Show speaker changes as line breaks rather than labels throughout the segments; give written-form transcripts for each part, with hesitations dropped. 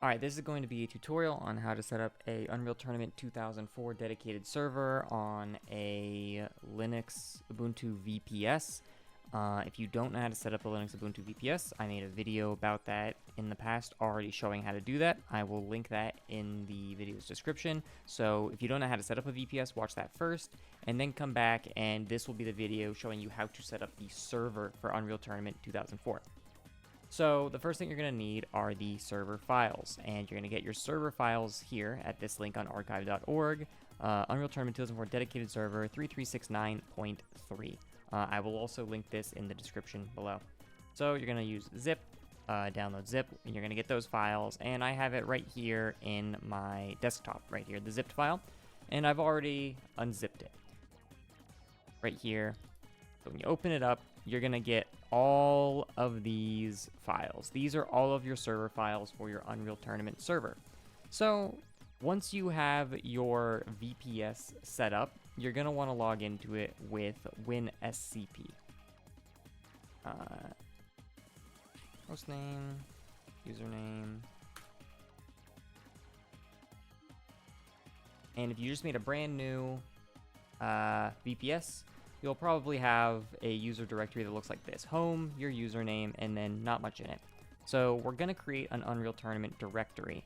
Alright, this is going to be a tutorial on how to set up a Unreal Tournament 2004 dedicated server on a Linux Ubuntu VPS. If you don't know how to set up a Linux Ubuntu VPS, I made a video about that in the past already showing how to do that. I will link that in the video's description. So if you don't know how to set up a VPS, watch that first, and then come back, and this will be the video showing you how to set up the server for Unreal Tournament 2004. So the first thing you're going to need are the server files, and you're going to get your server files here at this link on archive.org, Unreal Tournament 2004 dedicated server 3369.3. I will also link this in the description below. So you're going to use zip, download zip, and you're going to get those files, and I have it right here in my desktop, right here, the zipped file, and I've already unzipped it right here. So when you open it up, you're going to get all of these files. These are all of your server files for your Unreal Tournament server. So once you have your VPS set up, you're going to want to log into it with WinSCP. Hostname, username. And if you just made a brand new VPS, you'll probably have a user directory that looks like this: home, your username, and then not much in it. So we're going to create an Unreal Tournament directory.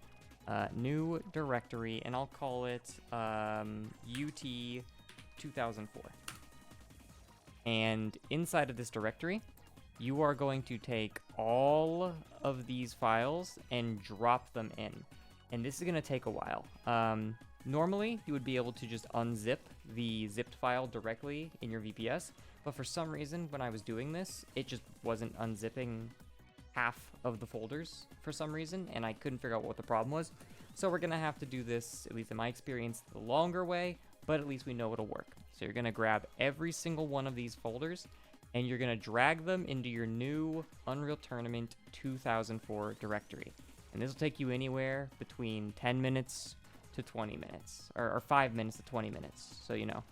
New directory, and I'll call it UT 2004. And inside of this directory, you are going to take all of these files and drop them in. And this is going to take a while. Normally, you would be able to just unzip the zipped file directly in your VPS, but for some reason, when I was doing this, it just wasn't unzipping half of the folders for some reason, and I couldn't figure out what the problem was. So we're gonna have to do this, at least in my experience, the longer way, but at least we know it'll work. So you're gonna grab every single one of these folders, and you're gonna drag them into your new Unreal Tournament 2004 directory. And this will take you anywhere between 10 minutes to 20 minutes, or 5 minutes to 20 minutes, so you know.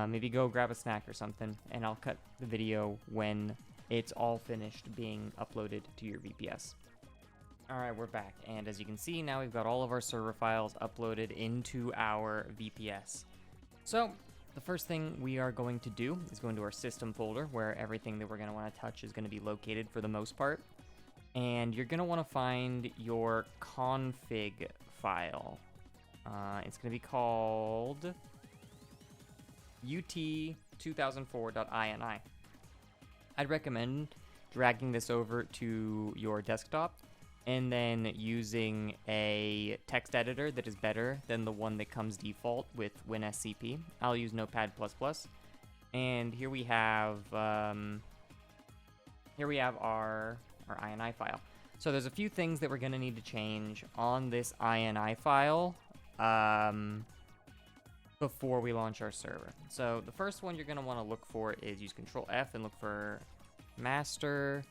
Maybe go grab a snack or something, and I'll cut the video when it's all finished being uploaded to your VPS. Alright, we're back, and as you can see, now we've got all of our server files uploaded into our VPS. So, the first thing we are going to do is go into our system folder, where everything that we're going to want to touch is going to be located for the most part. And you're going to want to find your config file. It's going to be called ut2004.ini. I'd recommend dragging this over to your desktop and then using a text editor that is better than the one that comes default with WinSCP. I'll use Notepad++. And here we have our INI file. So there's a few things that we're going to need to change on this INI file before we launch our server. So the first one you're going to want to look for is use Control F and look for master.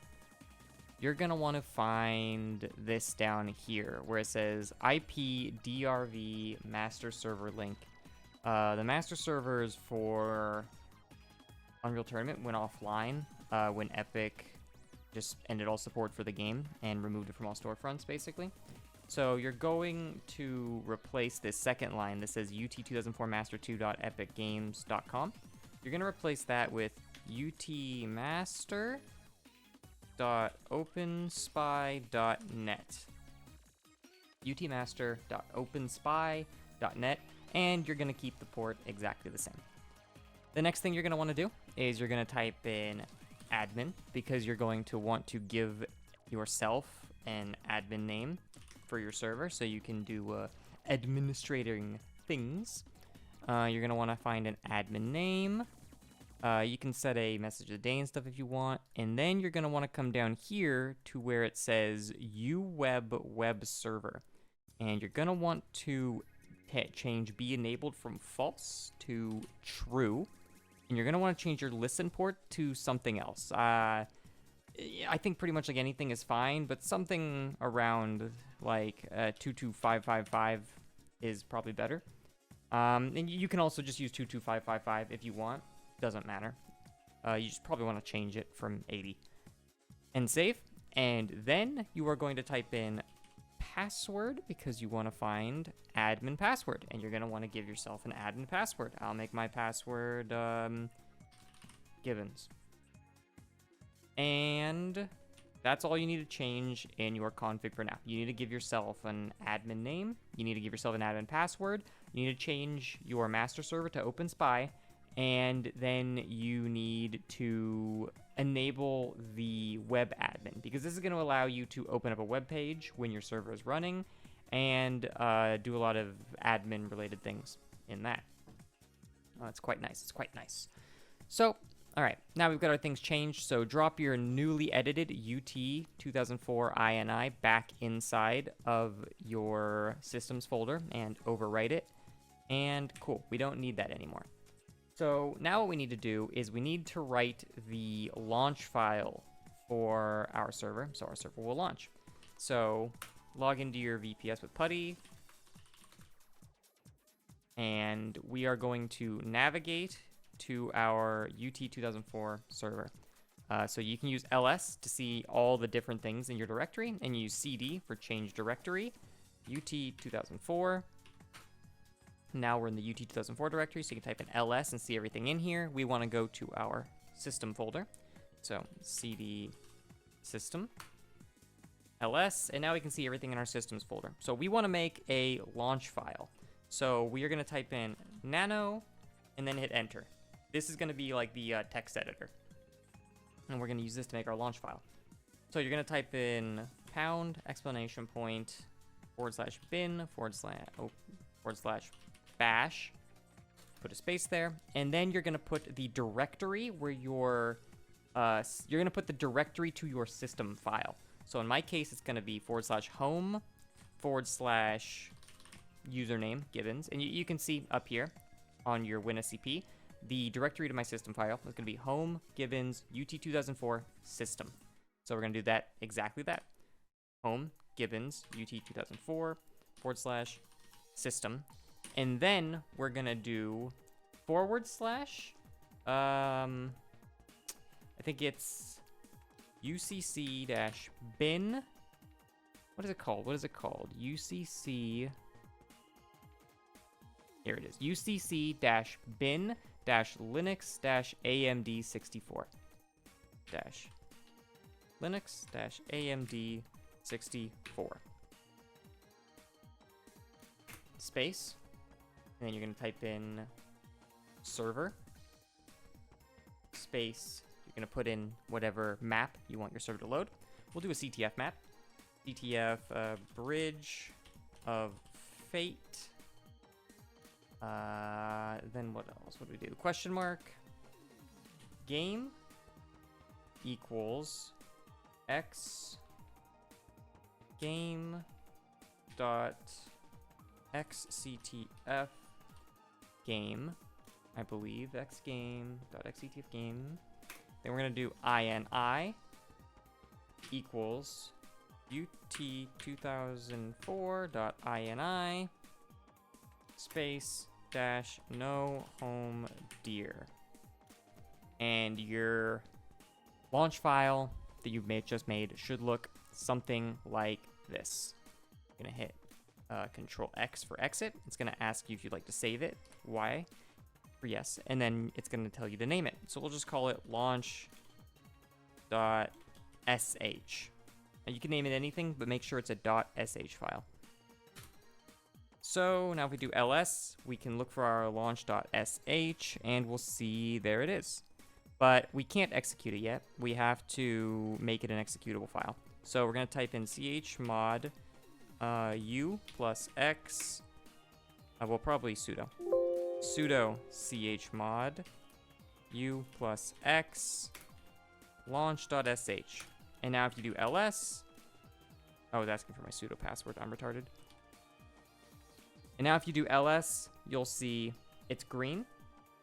You're going to want to find this down here where it says IP DRV master server link. The master servers for Unreal Tournament went offline when Epic just ended all support for the game and removed it from all storefronts, basically. So you're going to replace this second line that says ut2004master2.epicgames.com. You're going to replace that with utmaster.openspy.net. utmaster.openspy.net, and you're going to keep the port exactly the same. The next thing you're going to want to do is you're going to type in admin, because you're going to want to give yourself an admin name for your server so you can do administrating things. You're going to want to find an admin name. You can set a message of the day and stuff if you want, and then you're going to want to come down here to where it says uweb web server, and you're going to want to change be enabled from false to true, and you're going to want to change your listen port to something else. I think pretty much like anything is fine, but something around like 22555 is probably better. And you can also just use 22555 if you want. Doesn't matter. You just probably want to change it from 80. And save. And then you are going to type in password because you want to find admin password, and you're going to want to give yourself an admin password. I'll make my password Gibbons. And that's all you need to change in your config for now. You need to give yourself an admin name. You need to give yourself an admin password. You need to change your master server to OpenSpy. And then you need to enable the web admin, because this is going to allow you to open up a web page when your server is running and do a lot of admin related things in that. It's quite nice. It's quite nice. So, all right, now we've got our things changed. So drop your newly edited UT 2004 INI back inside of your systems folder and overwrite it. And cool, we don't need that anymore. So now what we need to do is we need to write the launch file for our server, so our server will launch. So log into your VPS with PuTTY, and we are going to navigate to our UT 2004 server. So you can use ls to see all the different things in your directory, and use cd for change directory, UT 2004. Now we're in the UT 2004 directory, so you can type in ls and see everything in here. We want to go to our system folder. So cd system, ls, and now we can see everything in our systems folder. So we want to make a launch file. So we are going to type in nano and then hit enter. This is going to be like the text editor. And we're going to use this to make our launch file. So you're going to type in pound exclamation point /bin / bash, put a space there, and then you're going to put the directory where you're going to put the directory to your system file. So in my case, it's going to be /home /username Gibbons, and you can see up here on your WinSCP, the directory to my system file is going to be home Gibbons UT 2004 system. So we're going to do that, exactly that. Home Gibbons UT 2004 /system. And then we're going to do / I think it's ucc-bin. What is it called? What is it called? UCC. Here it is. UCC-bin Linux-AMD64. Linux-AMD64. Space. And then you're going to type in server. Space. You're going to put in whatever map you want your server to load. We'll do a CTF map. CTF Bridge of Fate. Then what else? What do we do? Question mark. Game equals X game dot XCTF game, I believe. Xgame.xctf game. Then we're going to do INI equals UT2004.ini space dash no home dir. And your launch file that you've just made should look something like this. I'm going to hit Control X for exit. It's going to ask you if you'd like to save it. Y for yes. And then it's going to tell you to name it. So we'll just call it launch.sh. Now you can name it anything, but make sure it's a .sh file. So now if we do ls, we can look for our launch.sh, and we'll see there it is. But we can't execute it yet. We have to make it an executable file. So we're going to type in chmod u plus x, well, probably sudo chmod u plus x launch.sh. And now if you do ls, oh, it's asking for my sudo password. I'm retarded. And now if you do ls, you'll see it's green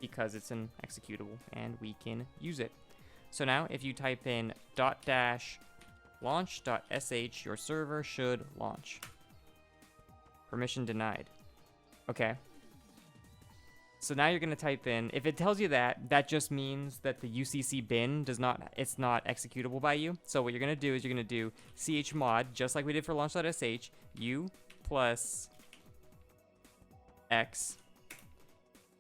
because it's an executable and we can use it. So now if you type in .launch.sh, your server should launch. Permission denied. Okay. So now you're going to type in, if it tells you that, that just means that the UCC bin it's not executable by you. So what you're going to do is you're going to do chmod, just like we did for launch.sh, u plus x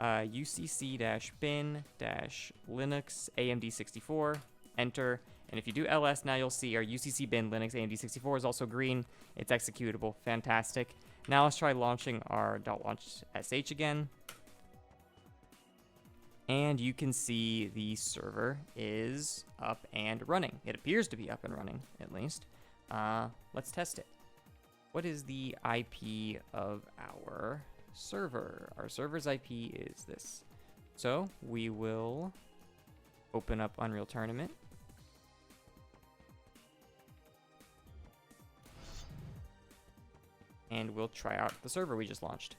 ucc-bin-linux amd64, enter. And if you do ls, now you'll see our UCC bin Linux AMD64 is also green. It's executable. Fantastic. Now let's try launching our .launch.sh again. And you can see the server is up and running. It appears to be up and running, at least. Let's test it. What is the IP of our server? Our server's IP is this. So we will open up Unreal Tournament. And we'll try out the server we just launched.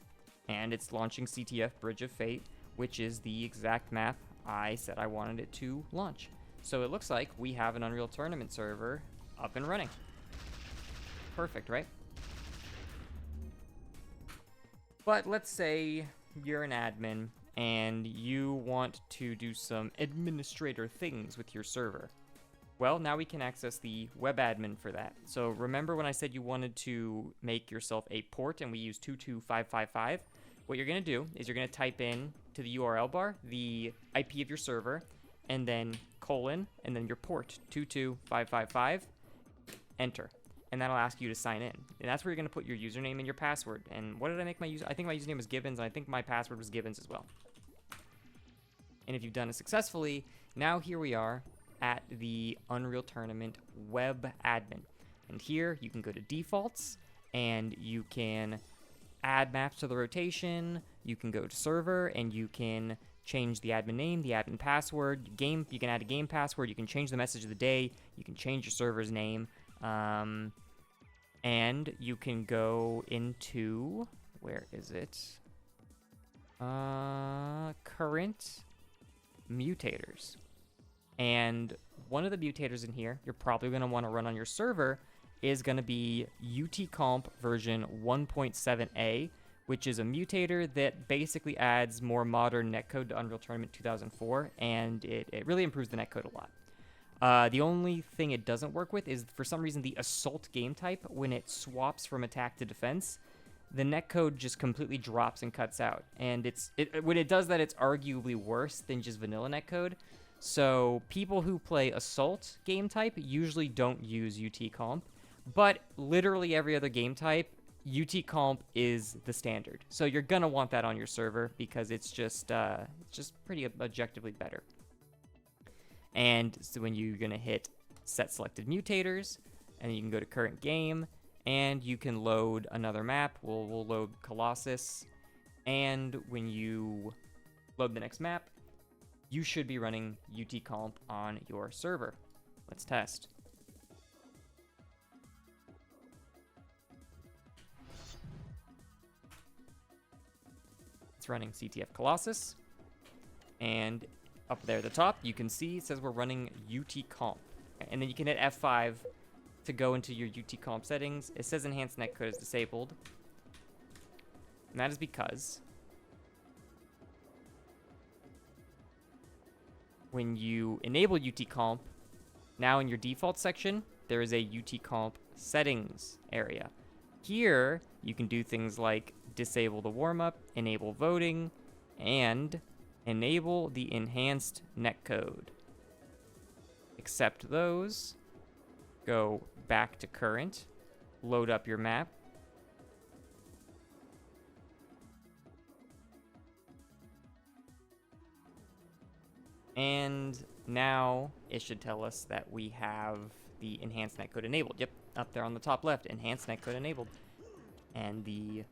And it's launching CTF Bridge of Fate, which is the exact map I said I wanted it to launch. So it looks like we have an Unreal Tournament server up and running. Perfect, right? But let's say you're an admin and you want to do some administrator things with your server. Well, now we can access the web admin for that. So remember when I said you wanted to make yourself a port and we use 22555? What you're going to do is you're going to type in to the URL bar the IP of your server and then colon and then your port 22555, enter. And that'll ask you to sign in. And that's where you're going to put your username and your password. And what did I make my user? I think my username was Gibbons, and I think my password was Gibbons as well. And if you've done it successfully, now here we are at the Unreal Tournament web admin. And here you can go to defaults and you can add maps to the rotation. You can go to server and you can change the admin name, the admin password, game. You can add a game password. You can change the message of the day. You can change your server's name. And you can go into, where is it? Current mutators. And one of the mutators in here, you're probably going to want to run on your server, is going to be utcomp version 1.7a, which is a mutator that basically adds more modern netcode to Unreal Tournament 2004, and it really improves the netcode a lot. The only thing it doesn't work with is, for some reason, the assault game type. When it swaps from attack to defense, the netcode just completely drops and cuts out. And when it does that, it's arguably worse than just vanilla netcode. So people who play assault game type usually don't use utcomp, but literally every other game type, utcomp is the standard. So you're gonna want that on your server because it's just pretty objectively better. And so when you're going to hit set selected mutators, and you can go to current game, and you can load another map. We'll load Colossus. And when you load the next map, you should be running utcomp on your server. Let's test. It's running CTF Colossus. And up there at the top, you can see it says we're running utcomp. And then you can hit F5 to go into your utcomp settings. It says enhanced netcode is disabled. And that is because when you enable utcomp, now in your default section, there is a utcomp settings area. Here, you can do things like disable the warm-up, enable voting, and enable the enhanced netcode. Accept those. Go back to current. Load up your map. And now it should tell us that we have the enhanced netcode enabled. Yep, up there on the top left, enhanced netcode enabled. And the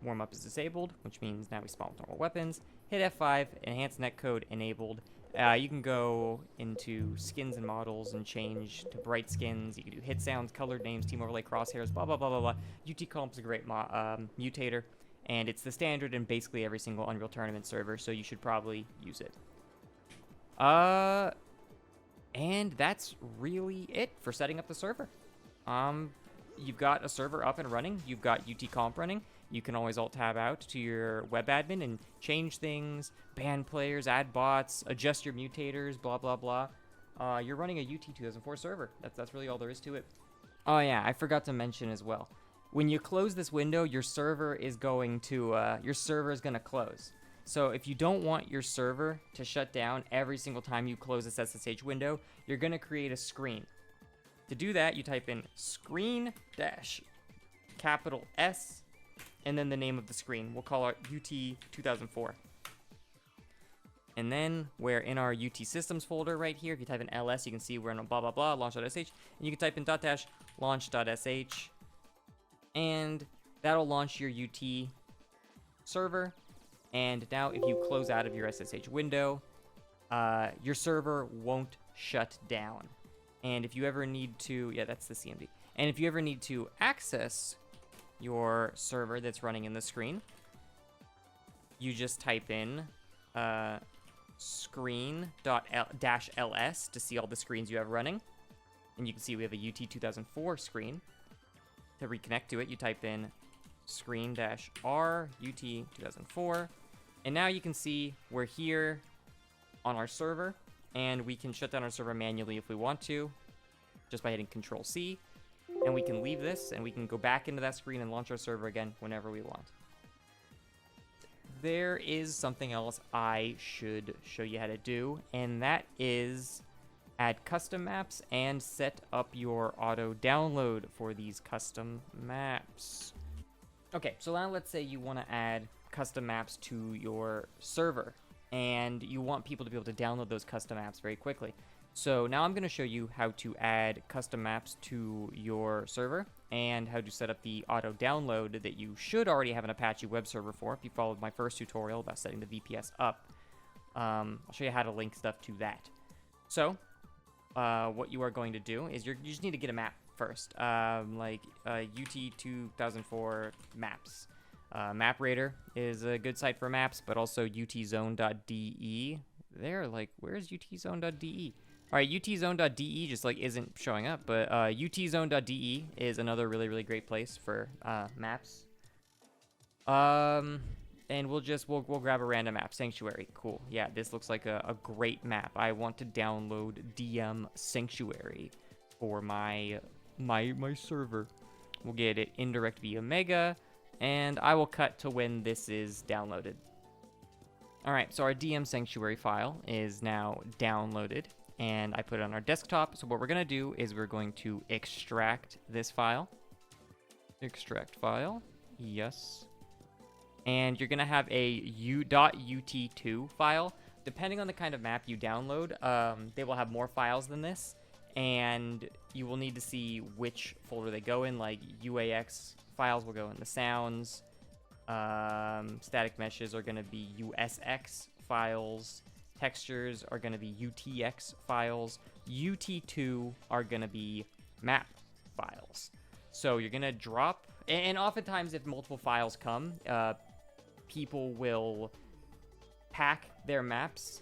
warm-up is disabled, which means now we spawn with normal weapons. Hit F5, enhanced netcode enabled. You can go into skins and models and change to bright skins. You can do hit sounds, colored names, team overlay, crosshairs, blah, blah, blah, blah, blah. utcomp is a great mutator, and it's the standard in basically every single Unreal Tournament server, so you should probably use it. And that's really it for setting up the server. you've got a server up and running, you've got UT-comp running, you can always alt-tab out to your web admin and change things, ban players, add bots, adjust your mutators, blah, blah, blah. You're running a UT 2004 server. That's really all there is to it. Oh yeah, I forgot to mention as well. When you close this window, your server is going to close. So if you don't want your server to shut down every single time you close this SSH window, you're going to create a screen. To do that, you type in screen dash capital S and then the name of the screen. We'll call it UT 2004. And then we're in our UT systems folder right here. If you type in ls, you can see we're in a blah, blah, blah, launch.sh. And you can type in /launch.sh. And that'll launch your UT server. And now if you close out of your SSH window, your server won't shut down. And if you ever need to, yeah, that's the CMD. And if you ever need to access your server that's running in the screen, you just type in screen.ls to see all the screens you have running. And you can see we have a UT 2004 screen. To reconnect to it, you type in screen-r UT 2004. And now you can see we're here on our server, and we can shut down our server manually if we want to, just by hitting Control-C. And we can leave this, and we can go back into that screen and launch our server again whenever we want. There is something else I should show you how to do, and that is add custom maps and set up your auto download for these custom maps. Okay, so now let's say you want to add custom maps to your server, and you want people to be able to download those custom maps very quickly. So now I'm going to show you how to add custom maps to your server and how to set up the auto download that you should already have an Apache web server for if you followed my first tutorial about setting the VPS up. I'll show you how to link stuff to that. So what you are going to do is you just need to get a map first, like UT 2004 maps. MapRaider is a good site for maps, but also utzone.de. Where's utzone.de? All right, utzone.de just isn't showing up, but utzone.de is another really, really great place for maps. And we'll grab a random map. Sanctuary, cool. Yeah, this looks like a great map. I want to download DM Sanctuary for my server. We'll get it indirect via Mega, and I will cut to when this is downloaded. All right, so our DM Sanctuary file is now downloaded, and I put it on our desktop. So what we're going to do is we're going to extract this file. Extract file, yes. And you're going to have a u.ut2 file. Depending on the kind of map you download, they will have more files than this, and you will need to see which folder they go in. Like UAX files will go in the sounds. Static meshes are going to be USX files. Textures are going to be UTX files. UT2 are going to be map files. So you're going to drop, and oftentimes if multiple files come, people will pack their maps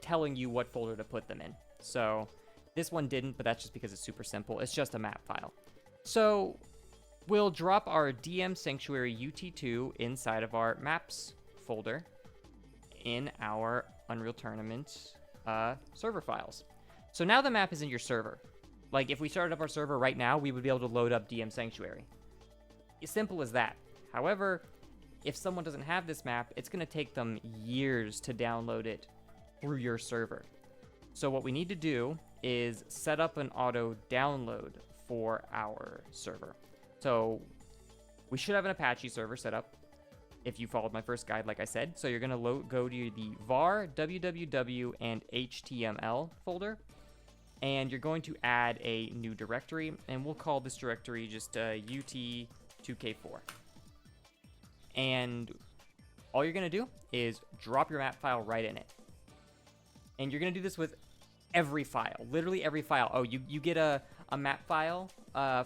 telling you what folder to put them in. So this one didn't, but that's just because it's super simple. It's just a map file. So we'll drop our DM Sanctuary UT2 inside of our maps folder in our Unreal Tournament server files. So now the map is in your server. Like if we started up our server right now, we would be able to load up DM Sanctuary. As simple as that. However, if someone doesn't have this map, it's going to take them years to download it through your server. So what we need to do is set up an auto download for our server. So we should have an Apache server set up if you followed my first guide, like I said. So you're going to go to the var, www, and html folder, and you're going to add a new directory, and we'll call this directory just ut2k4. And all you're going to do is drop your map file right in it. And you're going to do this with every file, literally every file. Oh, you get a map file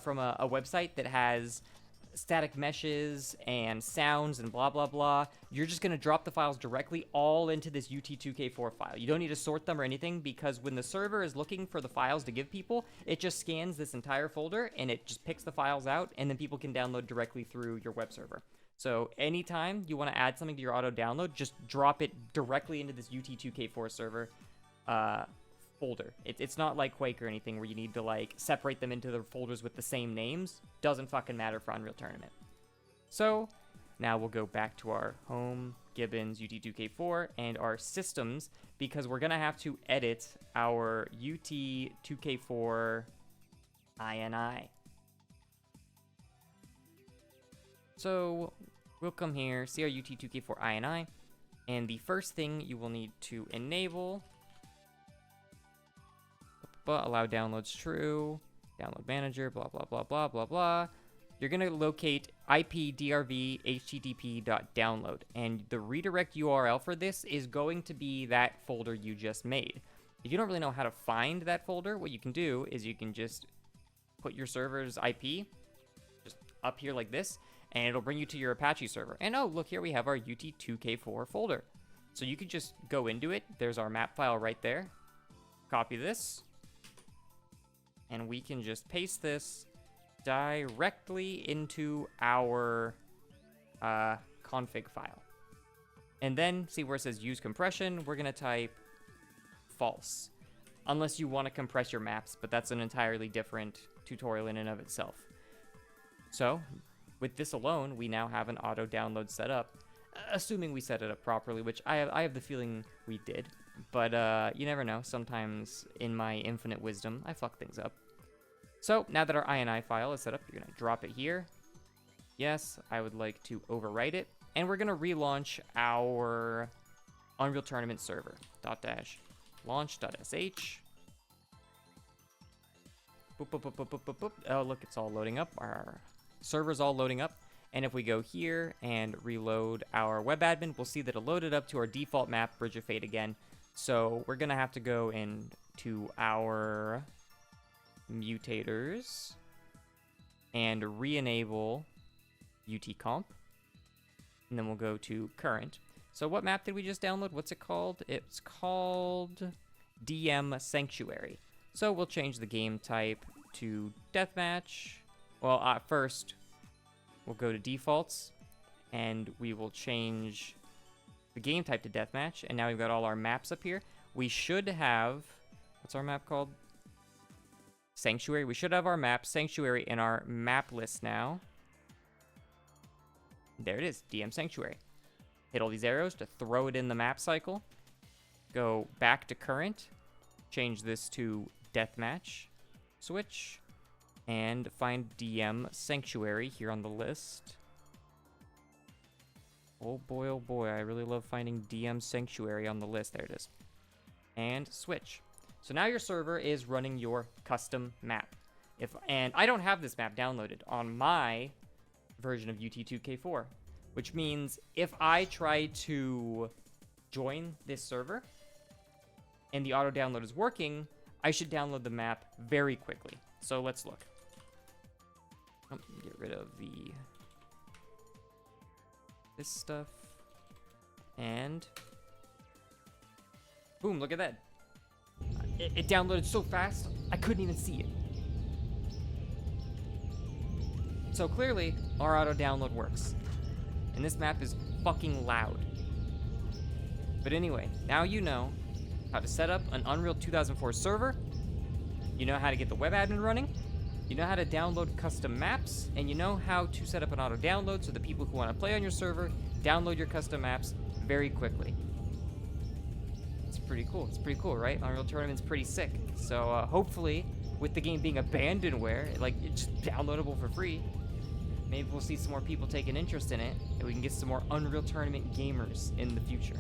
from a website that has static meshes and sounds and blah, blah, blah. You're just going to drop the files directly all into this UT2K4 file. You don't need to sort them or anything, because when the server is looking for the files to give people, it just scans this entire folder and it just picks the files out, and then people can download directly through your web server. So anytime you want to add something to your auto download, just drop it directly into this UT2K4 server folder. It's not like Quake or anything where you need to like separate them into the folders with the same names. Doesn't fucking matter for Unreal Tournament. So now we'll go back to our home Gibbons UT2K4 and our systems, because we're gonna have to edit our UT2K4 INI. So we'll come here, see our UT2K4 INI, and the first thing you will need to enable, allow downloads true, download manager, blah, blah, blah, blah, blah, blah. You're going to locate ipdrv http.download, and the redirect URL for this is going to be that folder you just made. If you don't really know how to find that folder, what you can do is you can just put your server's IP just up here like this, and it'll bring you to your Apache server. And oh, look, here we have our UT2K4 folder. So you could just go into it. There's our map file right there. Copy this. And we can just paste this directly into our config file. And then, see where it says use compression, we're going to type false. Unless you want to compress your maps, but that's an entirely different tutorial in and of itself. So, with this alone, we now have an auto download set up, assuming we set it up properly, which I have the feeling we did. But you never know. Sometimes, in my infinite wisdom, I fuck things up. So, now that our INI file is set up, you're going to drop it here. Yes, I would like to overwrite it. And we're going to relaunch our Unreal Tournament server. --launch.sh. Boop, boop, boop, boop, boop, boop, boop. Oh, look, it's all loading up. Our server's all loading up. And if we go here and reload our web admin, we'll see that it loaded up to our default map, Bridge of Fate again. So we're going to have to go into our mutators and re-enable UTComp. And then we'll go to current. So what map did we just download? What's it called? It's called DM Sanctuary. So we'll change the game type to Deathmatch. Well, first, we'll go to defaults, and we will change the game type to Deathmatch. And now we've got all our maps up here. We should have, what's our map called? Sanctuary. We should have our map, Sanctuary, in our map list now. There it is, DM Sanctuary. Hit all these arrows to throw it in the map cycle. Go back to current. Change this to Deathmatch. Switch. And find DM Sanctuary here on the list. Oh boy, I really love finding DM Sanctuary on the list. There it is. And switch. So now your server is running your custom map. And I don't have this map downloaded on my version of UT2K4, which means if I try to join this server and the auto download is working, I should download the map very quickly. So let's look. Get rid of this stuff, and boom, look at that. It downloaded so fast, I couldn't even see it. So clearly, our auto download works. And this map is fucking loud. But anyway, now you know how to set up an Unreal 2004 server, you know how to get the web admin running, you know how to download custom maps, and you know how to set up an auto download so the people who want to play on your server download your custom maps very quickly. It's pretty cool. It's pretty cool, right? Unreal Tournament's pretty sick. So hopefully, with the game being abandonware, it's just downloadable for free, maybe we'll see some more people take an interest in it, and we can get some more Unreal Tournament gamers in the future.